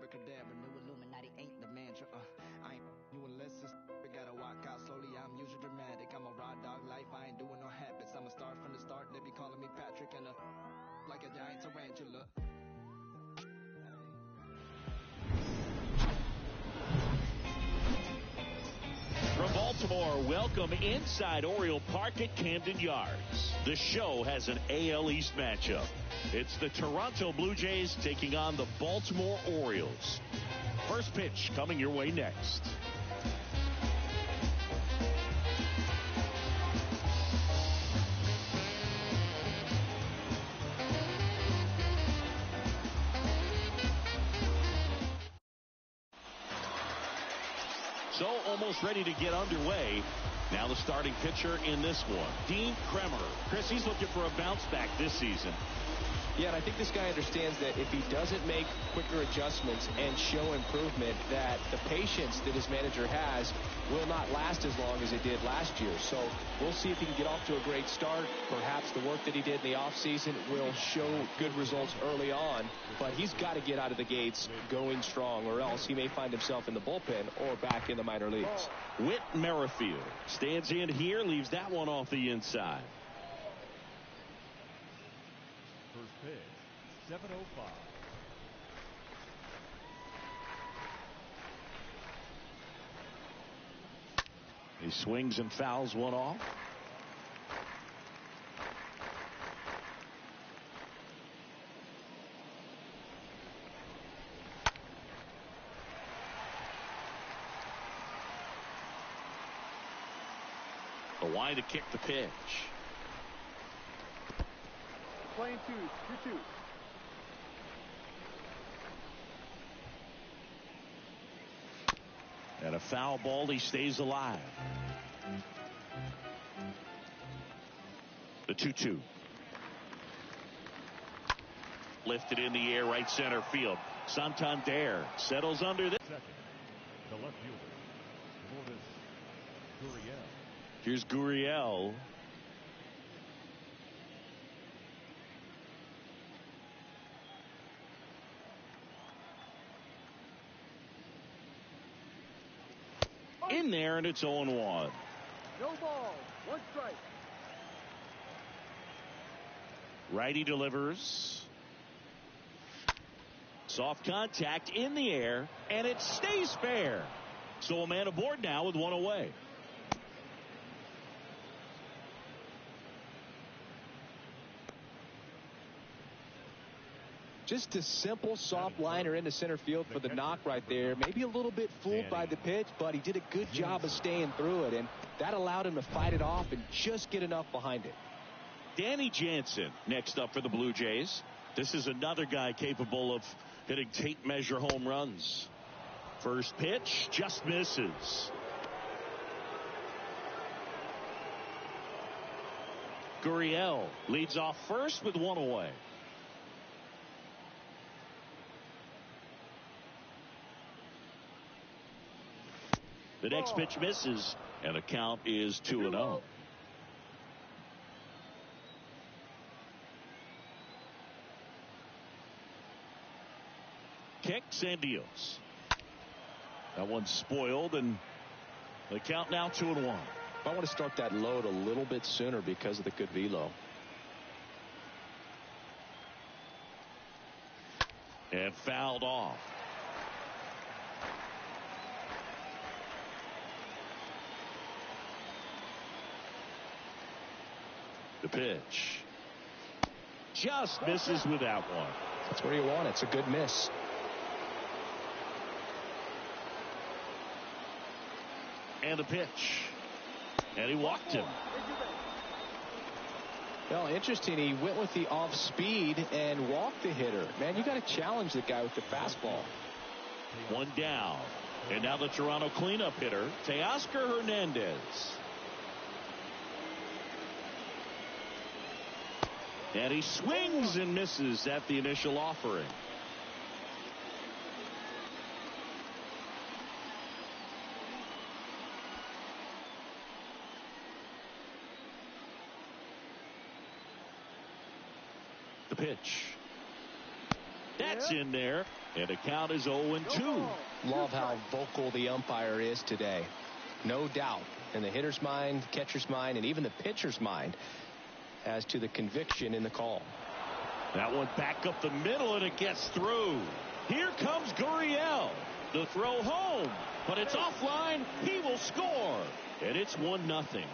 abracadabra, new Illuminati ain't the mantra. I ain't you unless it's gotta walk out slowly. I'm usually dramatic. I'm a raw dog life. I ain't doing no habits. I'm a star from the start. They be calling me Patrick and like a giant tarantula. From Baltimore, welcome inside Oriole Park at Camden Yards. The show has an AL East matchup. It's the Toronto Blue Jays taking on the Baltimore Orioles. First pitch coming your way next. So almost ready to get underway. Now the starting pitcher in this one, Dean Kremer. Chris, he's looking for a bounce back this season. Yeah, and I think this guy understands that if he doesn't make quicker adjustments and show improvement, that the patience that his manager has will not last as long as it did last year. So we'll see if he can get off to a great start. Perhaps the work that he did in the offseason will show good results early on, but he's got to get out of the gates going strong, or else he may find himself in the bullpen or back in the minor leagues. Whit Merrifield stands in here, leaves that one off the inside. First pitch, 7:05. He swings and fouls one off. The line to kick the pitch. Playing 2-2. And a foul ball, he stays alive. The 2-2. Lifted in the air, right center field. Santander settles under this. Second, the left fielder, Lourdes Gurriel. Here's Gurriel. In there, and it's 0-1. No ball, 1 strike. Righty delivers. Soft contact in the air, and it stays fair. So a man aboard now with 1 away. Just a simple soft liner into center field for the knock right there. Maybe a little bit fooled by the pitch, but he did a good job of staying through it, and that allowed him to fight it off and just get enough behind it. Danny Jansen next up for the Blue Jays. This is another guy capable of hitting tape measure home runs. First pitch just misses. Gurriel leads off first with 1 away. The next pitch misses, and the count is 2-0. Kicks and deals. That one's spoiled, and the count now 2-1. I want to start that load a little bit sooner because of the good velo. And fouled off. The pitch just misses with that one. That's where you want it. It's a good miss. And the pitch. And he walked him. Well, interesting. He went with the off speed and walked the hitter. Man, you got to challenge the guy with the fastball. One down. And now the Toronto cleanup hitter, Teoscar Hernandez. And he swings and misses at the initial offering. The pitch. That's in there. And the count is 0-2. Love how vocal the umpire is today. No doubt in the hitter's mind, catcher's mind, and even the pitcher's mind as to the conviction in the call. That one back up the middle, and it gets through. Here comes Gurriel. The throw home, but it's offline. He will score, and it's 1-0.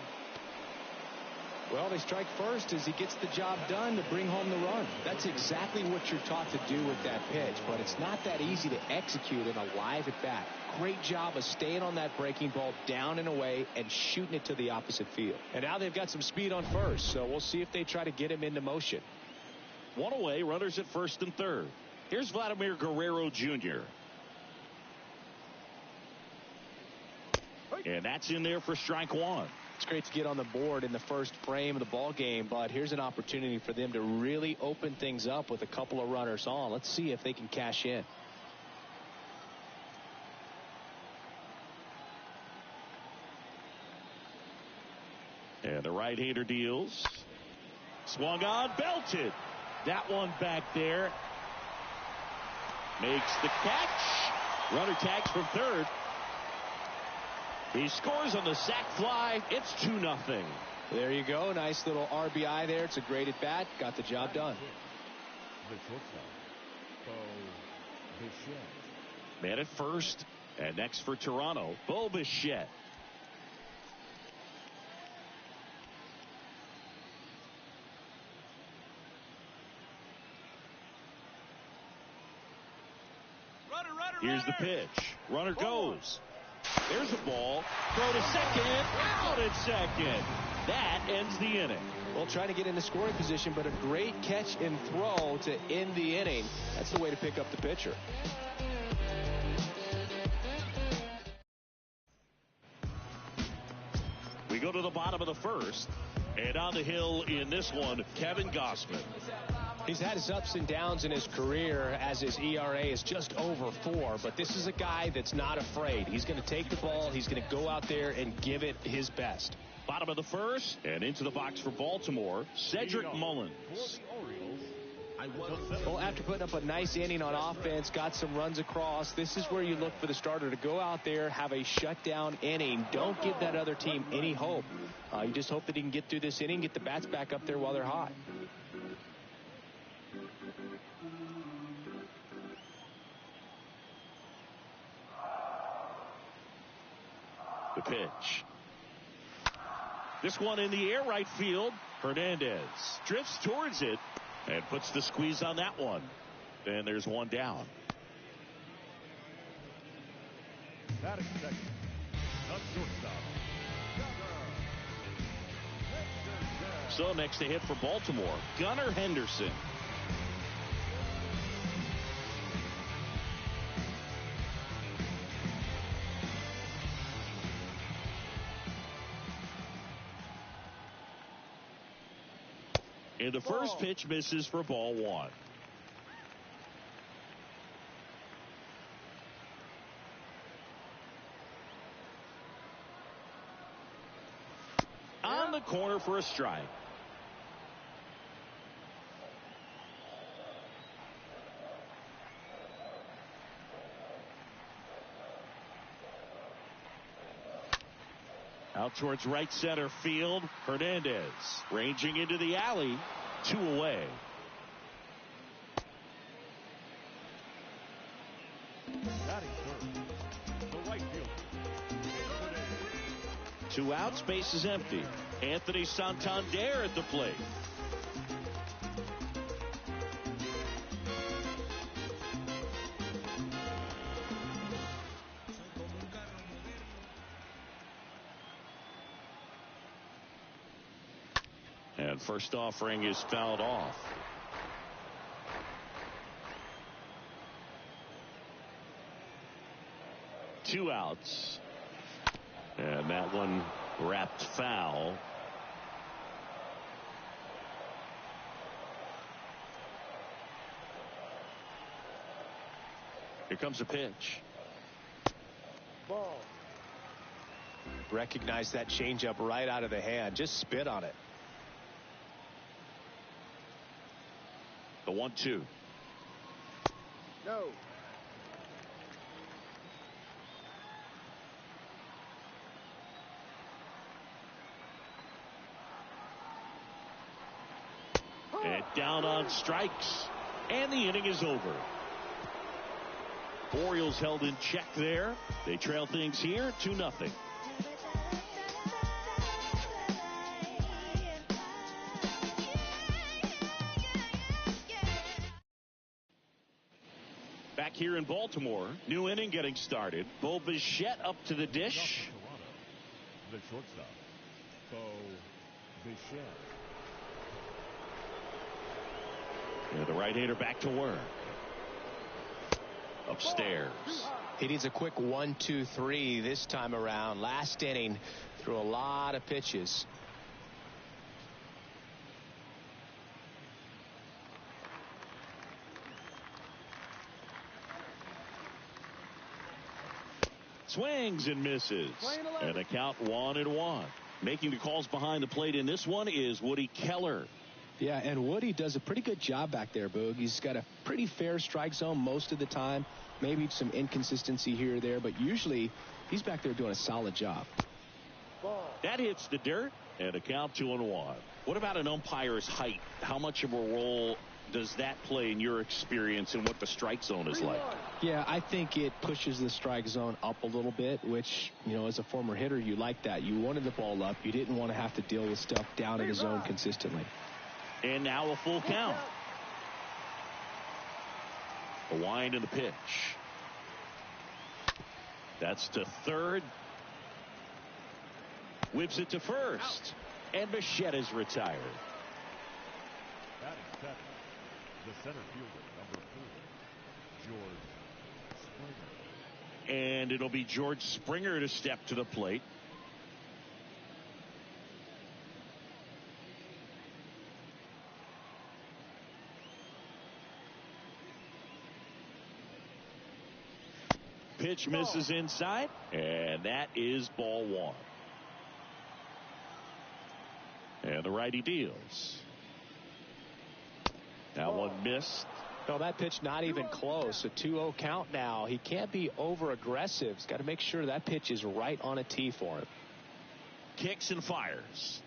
Well, they strike first as he gets the job done to bring home the run. That's exactly what you're taught to do with that pitch, but it's not that easy to execute in a live at bat. Great job of staying on that breaking ball down and away and shooting it to the opposite field. And now they've got some speed on first, so we'll see if they try to get him into motion. One away, runners at first and third. Here's Vladimir Guerrero Jr. And that's in there for strike one. It's great to get on the board in the first frame of the ball game, but here's an opportunity for them to really open things up with a couple of runners on. Let's see if they can cash in. And the right-hander deals. Swung on, belted. That one back there. Makes the catch. Runner tags from third. He scores on the sac fly. It's 2-0. There you go. Nice little RBI there. It's a great at bat. Got the job done. The shortstop, Bo Bichette. Man at first. And next for Toronto, Bo Bichette. Here's the pitch. Runner goes. There's a ball. Throw to second. Out at second. That ends the inning. Well, trying to get into scoring position, but a great catch and throw to end the inning. That's the way to pick up the pitcher. We go to the bottom of the first. And on the hill in this one, Kevin Gausman. He's had his ups and downs in his career as his ERA is just over 4, but this is a guy that's not afraid. He's going to take the ball. He's going to go out there and give it his best. Bottom of the first, and into the box for Baltimore, Cedric Mullins. For the Orioles, Well, after putting up a nice inning on offense, got some runs across, this is where you look for the starter to go out there, have a shutdown inning. Don't give that other team any hope. You just hope that he can get through this inning, get the bats back up there while they're hot. The pitch. This one in the air, right field. Hernandez drifts towards it and puts the squeeze on that one. And there's one down. that is second. The shortstop, So next to hit for Baltimore, Gunnar Henderson. And the first pitch misses for ball one. On the corner for a strike. Out towards right center field. Hernandez ranging into the alley. 2 away. batting third. The right fielder, 2 outs, base is empty. Anthony Santander at the plate. And first offering is fouled off. Two outs. And that one wrapped foul. Here comes a pitch. Ball. Recognize that changeup right out of the hand. Just spit on it. The 1-2. No. And down on strikes. And the inning is over. Orioles held in check there. They trail things here 2-0. Back here in Baltimore, new inning getting started. Bo Bichette up to the dish. The shortstop, Bo Bichette. Yeah, the right-hander back to work. Upstairs. He needs a quick 1-2-3 this time around. Last inning, threw a lot of pitches. Swings and misses. And a count 1-1. Making the calls behind the plate in this one is Woody Keller. Yeah, and Woody does a pretty good job back there, Boog. He's got a pretty fair strike zone most of the time. Maybe some inconsistency here or there, but usually he's back there doing a solid job. That hits the dirt, and a count 2-1. What about an umpire's height? How much of a role does that play in your experience and what the strike zone is like? Yeah, I think it pushes the strike zone up a little bit, which, you know, as a former hitter, you like that. You wanted the ball up. You didn't want to have to deal with stuff down in the zone consistently. And now a full count. The wind and the pitch. That's to third. Whips it to first. And Bichette is retired. Batting seven, the center fielder, number 4, George Springer. And it'll be George Springer to step to the plate. Pitch misses inside, and that is ball 1. And the righty deals. That one missed. No, that pitch not even close. A 2-0 count now. He can't be over aggressive. He's got to make sure that pitch is right on a tee for him. Kicks and fires.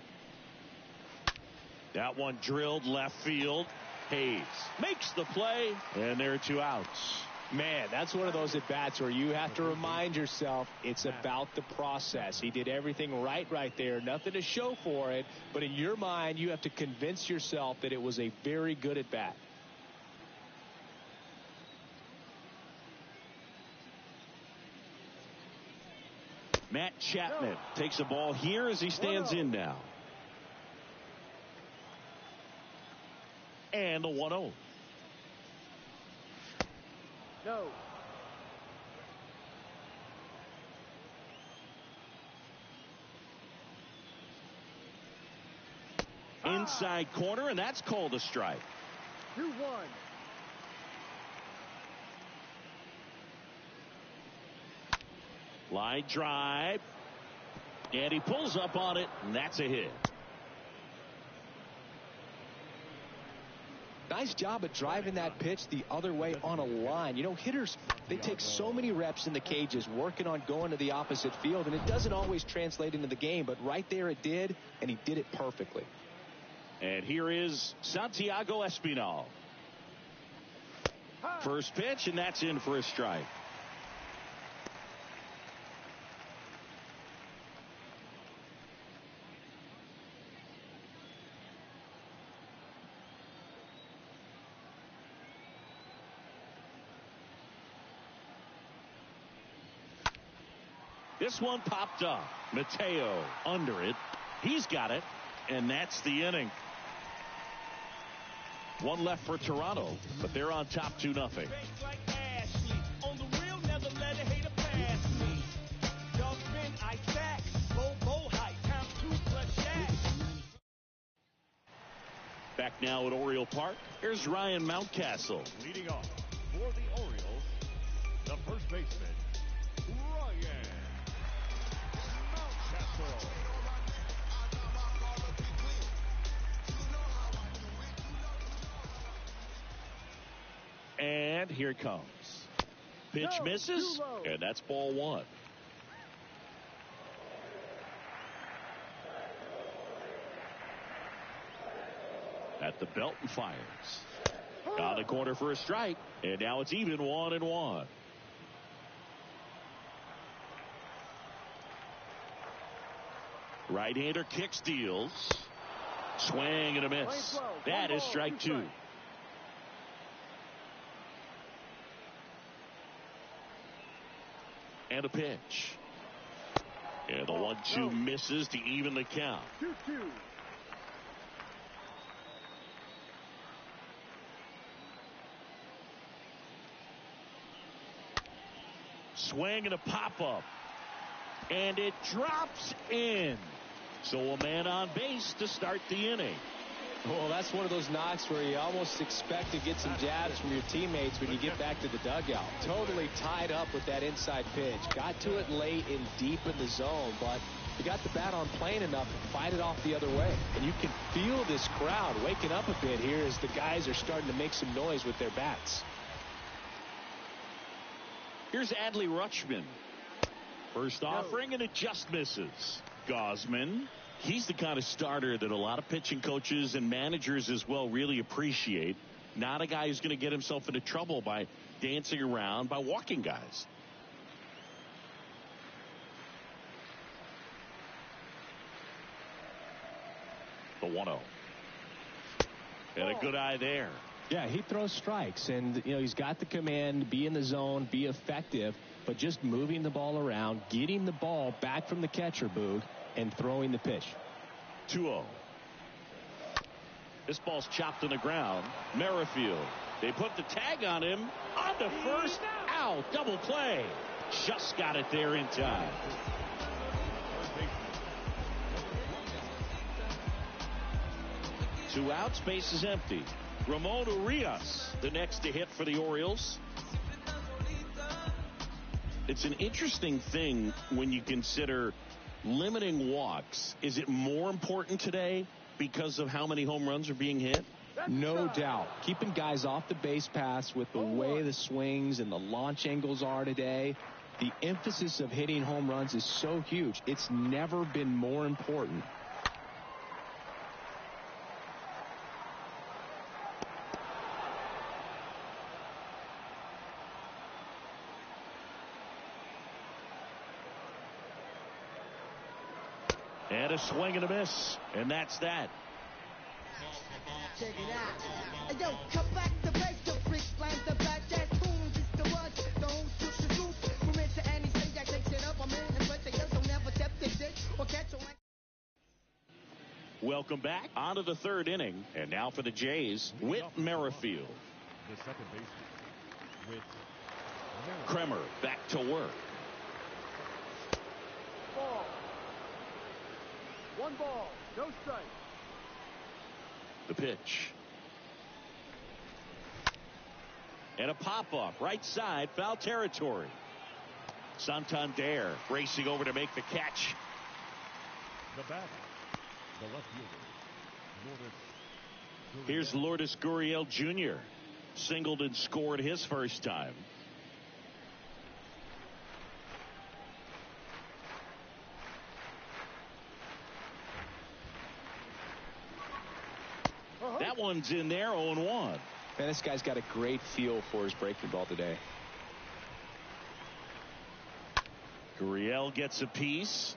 That one drilled left field. Hayes makes the play, and there are 2 outs. Man, that's one of those at-bats where you have to remind yourself it's about the process. He did everything right there. Nothing to show for it. But in your mind, you have to convince yourself that it was a very good at-bat. Matt Chapman takes a ball here as he stands in now. And a 1-0. No. Inside corner, and that's called a strike. 2-1. Line drive. And he pulls up on it, and that's a hit. Nice job at driving that pitch the other way on a line. You know, hitters, they take so many reps in the cages working on going to the opposite field, and it doesn't always translate into the game, but right there it did, and he did it perfectly. And here is Santiago Espinal. First pitch, and that's in for a strike. This one popped up. Mateo under it. He's got it, and that's the inning. One left for Toronto, but they're on top 2-0. Back now at Oriole Park, here's Ryan Mountcastle. Leading off for the Orioles, the first baseman, Ryan Mountcastle. And here it comes. Pitch misses, and that's ball 1. at the belt and fires. On the corner for a strike, and now it's even 1-1. Right-hander kick steals. Swing and a miss. That is strike 2. And a pitch. And the 1-2 misses to even the count. 2-2. Swing and a pop-up. And it drops in. So a man on base to start the inning. Well, that's one of those knocks where you almost expect to get some jabs from your teammates when you get back to the dugout. Totally tied up with that inside pitch. Got to it late and deep in the zone, but you got the bat on plane enough to fight it off the other way. And you can feel this crowd waking up a bit here as the guys are starting to make some noise with their bats. Here's Adley Rutschman. First offering, and it just misses. Gausman, he's the kind of starter that a lot of pitching coaches and managers as well really appreciate. Not a guy who's going to get himself into trouble by dancing around, by walking guys. The 1-0. And a good eye there. Yeah, he throws strikes, and he's got the command, be in the zone, be effective, but just moving the ball around, getting the ball back from the catcher, Boog, and throwing the pitch. 2-0. This ball's chopped on the ground. Merrifield. They put the tag on him. On to first. Out. Double play. Just got it there in time. Two outs. Base is empty. Ramon Urias, the next to hit for the Orioles. It's an interesting thing when you consider limiting walks. Is it more important today because of how many home runs are being hit? No doubt. Keeping guys off the base paths with the way the swings and the launch angles are today. The emphasis of hitting home runs is so huge. It's never been more important. And a swing and a miss. And that's that. Check it out. Hey, yo, come back to base. The freaks like the back jazz tunes. It's the ones. Don't push the truth. From into anything that takes it up. I'm in and but they don't never step the dick or catch on. Welcome back. On to the third inning. And now for the Jays, Whit Merrifield. The second baseman, Whit Kremer back to work. Ball. 1 ball, no strike. The pitch. And a pop-up, right side, foul territory. Santander racing over to make the catch. The batter, the left fielder, Lourdes. Here's Lourdes Gurriel Jr. Singled and scored his first time. That one's in there, 0-1. Man, this guy's got a great feel for his breaking ball today. Gurriel gets a piece.